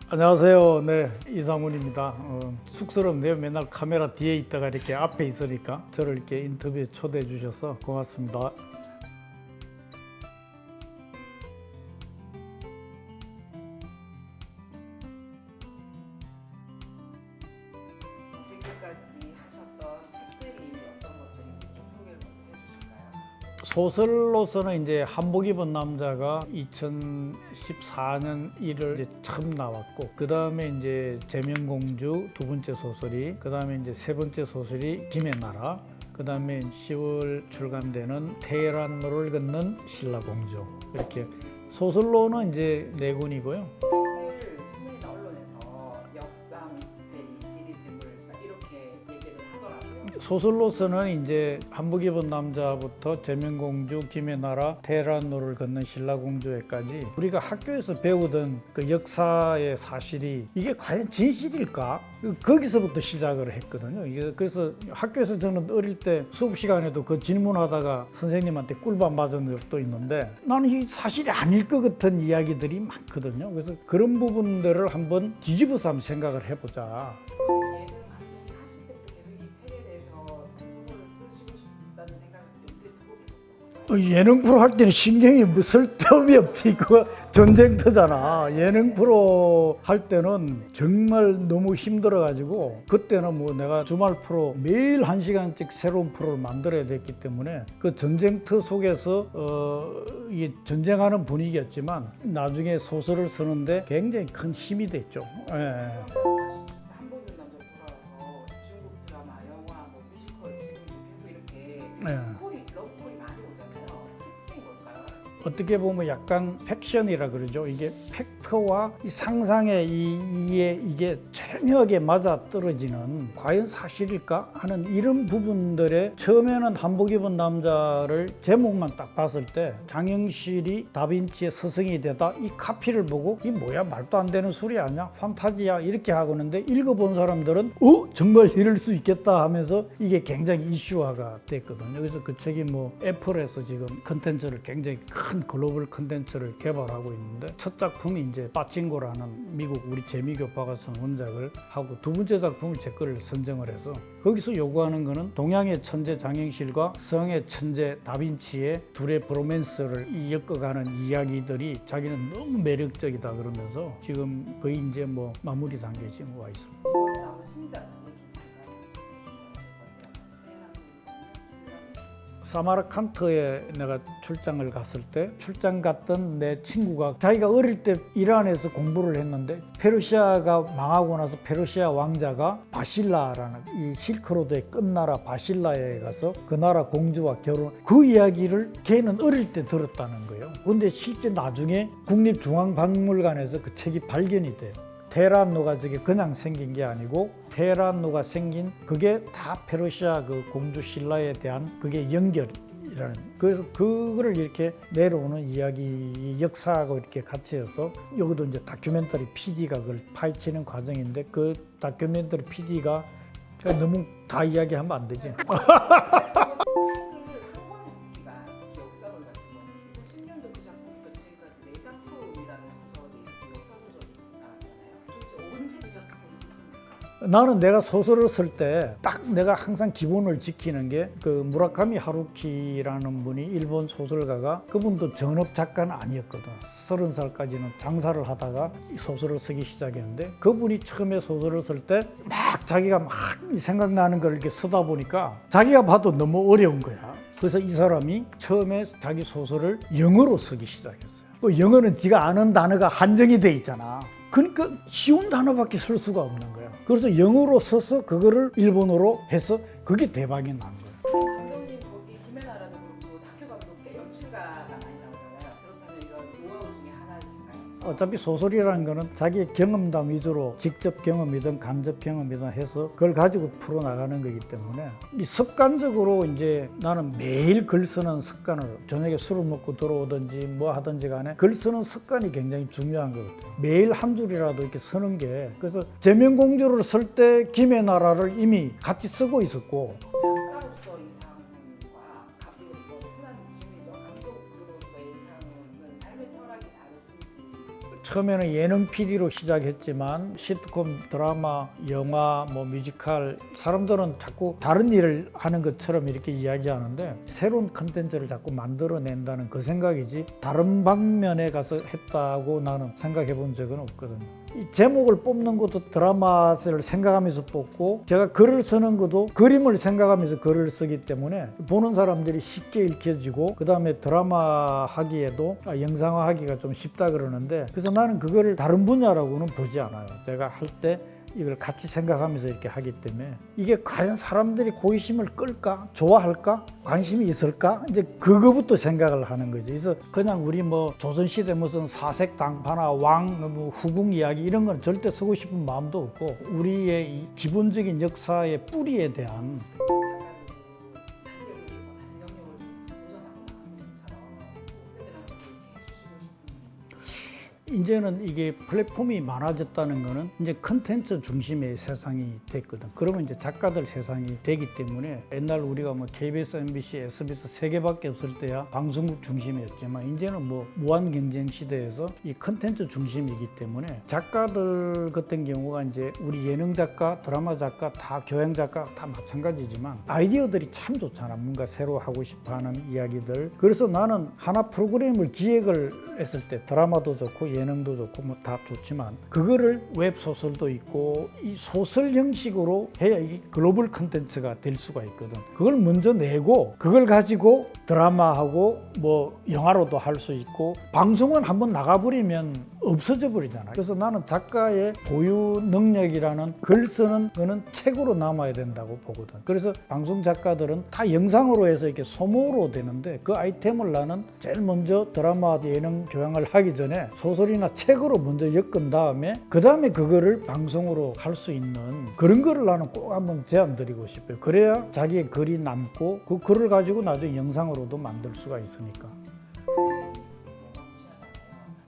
안녕하세요. 네, 이상훈입니다. 쑥스럽네요. 맨날 카메라 뒤에 있다가 이렇게 앞에 있으니까 저를 이렇게 인터뷰에 초대해 주셔서 고맙습니다. 지금까지 하셨던 책들이 어떤 것들인지 좀 소개를 먼저 해주실까요? 소설로서는 이제 한복 입은 남자가 2014년 1월 이제 처음 나왔고, 그 다음에 이제 제명공주 두 번째 소설이, 그 다음에 이제 세 번째 소설이 김의 나라, 그 다음에 10월 출간되는 테헤란로를 걷는 신라공주. 이렇게 소설로는 이제 네 권이고요. 책을 신문이나 언론에서 역사 미스테리 시리즈물 이렇게 얘기를 하더라고요. 소설로서는 이제 한복 입은 남자부터 제명공주, 김의 나라, 테헤란로를 걷는 신라공주에까지 우리가 학교에서 배우던 그 역사의 사실이 이게 과연 진실일까? 거기서부터 시작을 했거든요. 그래서 학교에서 저는 어릴 때 수업 시간에도 그 질문하다가 선생님한테 꿀밤 맞은 적도 있는데, 나는 이 사실이 아닐 것 같은 이야기들이 많거든요. 그래서 그런 부분들을 한번 뒤집어서 한번 생각을 해보자. 예능 감독님 하실 때부터 계속 이 책에 대해서 소설을 쓰시고 싶다는 생각을 염두에 두고 계셨던 건가요? 예능 프로 할 때는 신경이 뭐 쓸데없이 없지. 그거 전쟁터잖아. 예능 프로 할 때는 정말 너무 힘들어가지고, 그때는 뭐 내가 주말 프로 매일 1시간씩 새로운 프로를 만들어야 됐기 때문에 그 전쟁터 속에서 이게 전쟁하는 분위기였지만 나중에 소설을 쓰는데 굉장히 큰 힘이 됐죠. 예. 한복 입은 남자로 돌아와서 중국 드라마, 영화, 뭐 뮤지컬 지금 계속 이렇게 예. 러브콜이 많이 오잖아요. 특징이 뭘까요? 어떻게 보면 약간 팩션이라 그러죠. 이게 팩트와 이 상상의 이게 절묘하게 맞아 떨어지는, 과연 사실일까 하는 이런 부분들에, 처음에는 한복 입은 남자를 제목만 딱 봤을 때 장영실이 다빈치의 스승이 되다, 이 카피를 보고 이 뭐야, 말도 안 되는 소리 아니야, 판타지야, 이렇게 하고는데, 읽어본 사람들은 정말 이럴 수 있겠다 하면서 이게 굉장히 이슈화가 됐거든요. 그래서 그 책이 뭐 애플에서 지금 컨텐츠를, 굉장히 큰 글로벌 컨텐츠를 개발하고 있는데, 첫 작품이 이제 빠칭고라는 미국 우리 재미교파가 쓴 원작을 하고, 두 번째 작품을 제 거를 선정을 해서, 거기서 요구하는 거는 동양의 천재 장영실과 서양의 천재 다빈치의 둘의 브로맨스를 엮어가는 이야기들이 자기는 너무 매력적이다 그러면서 지금 거의 이제 뭐 마무리 단계에 지금 와 있습니다. 이번에 나오는 신작 사마르칸트에 내가 출장을 갔을 때, 출장 갔던 내 친구가 자기가 어릴 때 이란에서 공부를 했는데, 페르시아가 망하고 나서 페르시아 왕자가 바실라라는 이 실크로드의 끝나라 바실라에 가서 그 나라 공주와 결혼, 그 이야기를 걔는 어릴 때 들었다는 거예요. 근데 실제 나중에 국립중앙박물관에서 그 책이 발견이 돼요. 테헤란로가 저게 그냥 생긴 게 아니고, 테헤란로가 생긴 그게 다 페르시아 그 공주 신라에 대한 그게 연결이라는, 그래서 그거를 이렇게 내려오는 이야기 역사하고 이렇게 같이 해서, 여기도 이제 다큐멘터리 PD가 그걸 파헤치는 과정인데, 그 다큐멘터리 PD가 너무 다 이야기하면 안 되지. 책을 한 권을 쓰기가 역사본 같은 거는 2010년도 그 작품부터 지금까지 4작품이라는 소설이 역사 소설이 나왔잖아요. 도대체 언제 그 작품을 쓰십니까? 나는 내가 소설을 쓸 때 딱 내가 항상 기본을 지키는 게, 그 무라카미 하루키라는 분이 일본 소설가가, 그분도 전업 작가는 아니었거든. 30살까지는 장사를 하다가 소설을 쓰기 시작했는데, 그분이 처음에 소설을 쓸 때 막 자기가 막 생각나는 걸 이렇게 쓰다 보니까 자기가 봐도 너무 어려운 거야. 그래서 이 사람이 처음에 자기 소설을 영어로 쓰기 시작했어요. 그 영어는 지가 아는 단어가 한정이 돼 있잖아. 그러니까 쉬운 단어밖에 쓸 수가 없는 거야. 그래서 영어로 써서 그거를 일본어로 해서 그게 대박이 난 거야. 감독님 거기 김의 나라는 그렇고 다큐 감독 때 연출가가 많이 나오잖아요. 그렇다면 이런 노하우 중에 하나이신가요? 어차피 소설이라는 거는 자기의 경험담 위주로, 직접 경험이든 간접 경험이든 해서 그걸 가지고 풀어나가는 거기 때문에, 이 습관적으로 이제 나는 매일 글 쓰는 습관을, 저녁에 술을 먹고 들어오든지 뭐 하든지 간에 글 쓰는 습관이 굉장히 중요한 것 같아요. 매일 한 줄이라도 이렇게 쓰는 게, 그래서 제명공주를 쓸 때 김의 나라를 이미 같이 쓰고 있었고, 작가로서 이상훈과 감독, 흔한 질문이죠. 감독으로서의 이상훈은 삶의 철학이 다르신지 처음에는 예능 PD로 시작했지만 시트콤, 드라마, 영화, 뭐 뮤지컬 사람들은 자꾸 다른 일을 하는 것처럼 이렇게 이야기하는데 새로운 컨텐츠를 자꾸 만들어낸다는 그 생각이지 다른 방면에 가서 했다고 나는 생각해 본 적은 없거든요. 이 제목을 뽑는 것도 드라마를 생각하면서 뽑고 제가 글을 쓰는 것도 그림을 생각하면서 글을 쓰기 때문에 보는 사람들이 쉽게 읽혀지고 그 다음에 드라마 하기에도 영상화 하기가 좀 쉽다 그러는데 그래서 나는 그거를 다른 분야라고는 보지 않아요. 제가 할 때 이걸 같이 생각하면서 이렇게 하기 때문에 이게 과연 사람들이 호기심을 끌까? 좋아할까? 관심이 있을까? 이제 그거부터 생각을 하는 거지. 그래서 그냥 우리 뭐 조선시대 무슨 사색 당파나 왕, 뭐 후궁 이야기 이런 건 절대 쓰고 싶은 마음도 없고 우리의 이 기본적인 역사의 뿌리에 대한 이제는 이게 플랫폼이 많아졌다는 거는 이제 컨텐츠 중심의 세상이 됐거든. 그러면 이제 작가들 세상이 되기 때문에 옛날 우리가 뭐 KBS, MBC, SBS 세 개밖에 없을 때야 방송국 중심이었지만 이제는 뭐 무한 경쟁 시대에서 이 컨텐츠 중심이기 때문에 작가들 같은 경우가 이제 우리 예능 작가, 드라마 작가, 다 교양 작가 다 마찬가지지만 아이디어들이 참 좋잖아. 뭔가 새로 하고 싶어하는 이야기들. 그래서 나는 하나 프로그램을 기획을 했을 때 드라마도 좋고 예능도 좋고 뭐 다 좋지만 그거를 웹소설도 있고 이 소설 형식으로 해야 이게 글로벌 컨텐츠가 될 수가 있거든. 그걸 먼저 내고 그걸 가지고 드라마하고 뭐 영화로도 할 수 있고 방송은 한번 나가버리면 없어져 버리잖아. 그래서 나는 작가의 고유 능력이라는 글 쓰는 거는 책으로 남아야 된다고 보거든. 그래서 방송 작가들은 다 영상으로 해서 이렇게 소모로 되는데 그 아이템을 나는 제일 먼저 드라마, 예능, 교양을 하기 전에 소설이나 책으로 먼저 엮은 다음에 그 다음에 그거를 방송으로 할 수 있는 그런 거를 나는 꼭 한번 제안 드리고 싶어요. 그래야 자기의 글이 남고 그 글을 가지고 나중에 영상으로도 만들 수가 있으니까.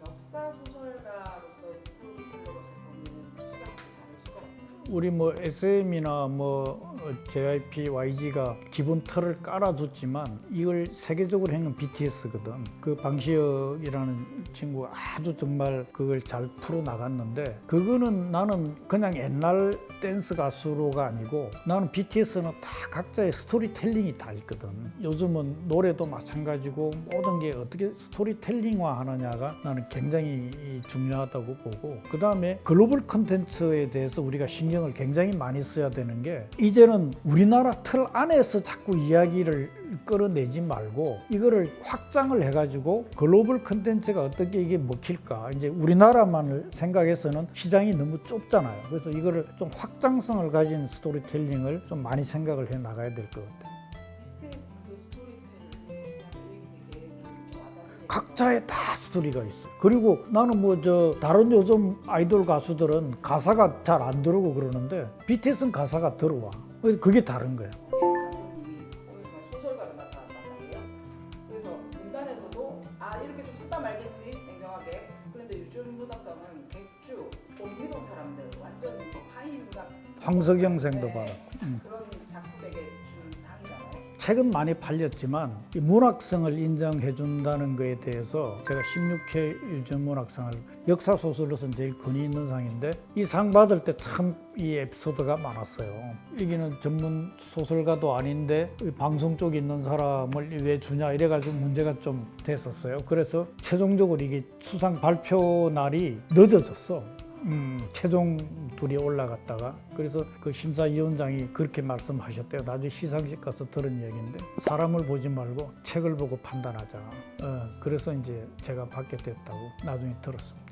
역사 소설가로서의 스토리텔러로서 보는 시각이 다르실 것 같아요. 우리 뭐 SM이나 뭐 JYP, YG가 기본 틀을 깔아줬지만 이걸 세계적으로 한 건 BTS거든. 그 방시혁이라는 친구가 아주 정말 그걸 잘 풀어 나갔는데 그거는 나는 그냥 옛날 댄스 가수로가 아니고 나는 BTS는 다 각자의 스토리텔링이 다 있거든. 요즘은 노래도 마찬가지고 모든 게 어떻게 스토리텔링화 하느냐가 나는 굉장히 중요하다고 보고 그 다음에 글로벌 콘텐츠에 대해서 우리가 신경을 굉장히 많이 써야 되는 게 이제는 우리나라 틀 안에서 자꾸 이야기를 끌어내지 말고 이거를 확장을 해가지고 글로벌 컨텐츠가 어떻게 이게 먹힐까. 이제 우리나라만을 생각해서는 시장이 너무 좁잖아요. 그래서 이거를 좀 확장성을 가진 스토리텔링을 좀 많이 생각을 해 나가야 될 것 같아요. 각자의 다 스토리가 있어. 그리고 나는 뭐 다른 요즘 아이돌 가수들은 가사가 잘 안 들어오고 그러는데 BTS는 가사가 들어와. 그게 다른 거야. 감독님이 소설가를 나타났단 말이에요. 그래서 문단에서도 이렇게 좀 쓰다 말겠지 냉정하게. 그런데 요즘 문학상은 객주, 원미동 사람들 완전 하이 문학. 황석영 생도 봐라. 그런 작품에게 준 상이잖아요. 책은 많이 팔렸지만 이 문학성을 인정해 준다는 거에 대해서 제가 16회 유전문학상을 역사소설로서는 제일 권위 있는 상인데 이 상 받을 때 참 이 에피소드가 많았어요. 여기는 전문 소설가도 아닌데 방송 쪽에 있는 사람을 왜 주냐 이래가지고 문제가 좀 됐었어요. 그래서 최종적으로 이게 수상 발표 날이 늦어졌어. 최종 둘이 올라갔다가 그래서 그 심사위원장이 그렇게 말씀하셨대요. 나중에 시상식 가서 들은 얘기인데 사람을 보지 말고 책을 보고 판단하자. 그래서 이제 제가 받게 됐다고 나중에 들었습니다.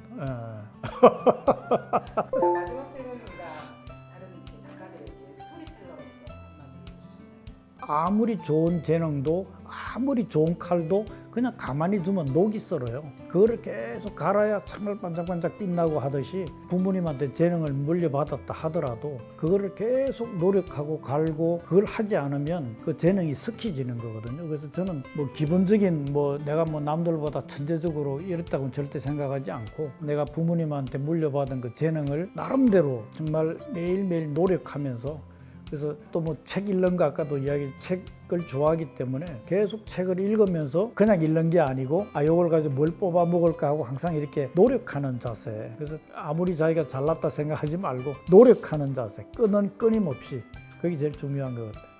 마지막 질문입니다. 다른 작가들에게 스토리텔러로서 한마디 해주시나요? 아무리 좋은 재능도 아무리 좋은 칼도 그냥 가만히 두면 녹이 썰어요. 그거를 계속 갈아야 정말 반짝반짝 빛나고 하듯이 부모님한테 재능을 물려받았다 하더라도 그거를 계속 노력하고 갈고 그걸 하지 않으면 그 재능이 섞이지는 거거든요. 그래서 저는 뭐 기본적인 뭐 내가 뭐 남들보다 천재적으로 이랬다고는 절대 생각하지 않고 내가 부모님한테 물려받은 그 재능을 나름대로 정말 매일매일 노력하면서 그래서 또 뭐 책 읽는 거 아까도 이야기 책을 좋아하기 때문에 계속 책을 읽으면서 그냥 읽는 게 아니고 요걸 가지고 뭘 뽑아 먹을까 하고 항상 이렇게 노력하는 자세. 그래서 아무리 자기가 잘났다 생각하지 말고 노력하는 자세. 끊임없이 그게 제일 중요한 것 같아요.